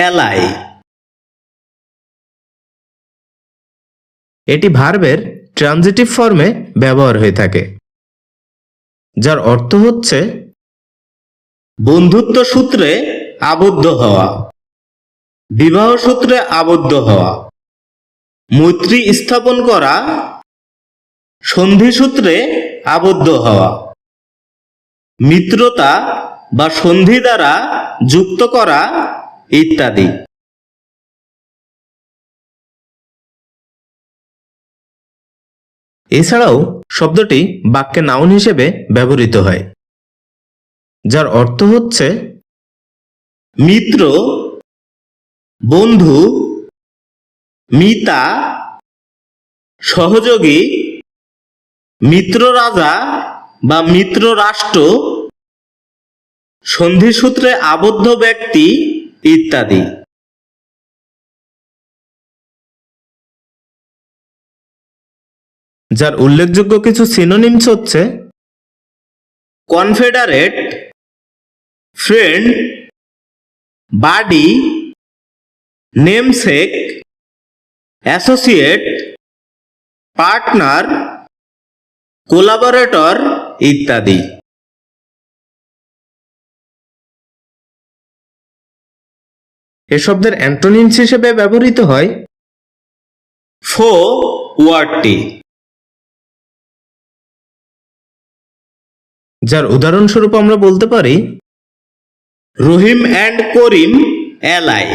এলাই। এটি ভার্বের ট্রানজিটিভ ফর্মে ব্যবহার হয়ে থাকে, যার অর্থ হচ্ছে বন্ধুত্ব সূত্রে আবদ্ধ হওয়া, বিবাহ সূত্রে আবদ্ধ হওয়া, মৈত্রী স্থাপন করা, সন্ধি সূত্রে আবদ্ধ হওয়া, মিত্রতা বা সন্ধি দ্বারা যুক্ত করা ইত্যাদি। এছাড়াও শব্দটি বাক্যে নাউন হিসেবে ব্যবহৃত হয়, যার অর্থ হচ্ছে মিত্র, বন্ধু, মিতা, সহযোগী, মিত্র রাজা বা মিত্র রাষ্ট্র, সন্ধিসূত্রে আবদ্ধ ব্যক্তি ইত্যাদি। যার উল্লেখযোগ্য কিছু সিনোনিমস হচ্ছে confederate, friend, buddy, namesake, associate, partner, collaborator ইত্যাদি। এ শব্দের অ্যান্টোনিমস হিসেবে ব্যবহৃত হয় ফো ওয়ার্ডটি। যার উদাহরণস্বরূপ আমরা বলতে পারি রহিম অ্যান্ড করিম এলাই।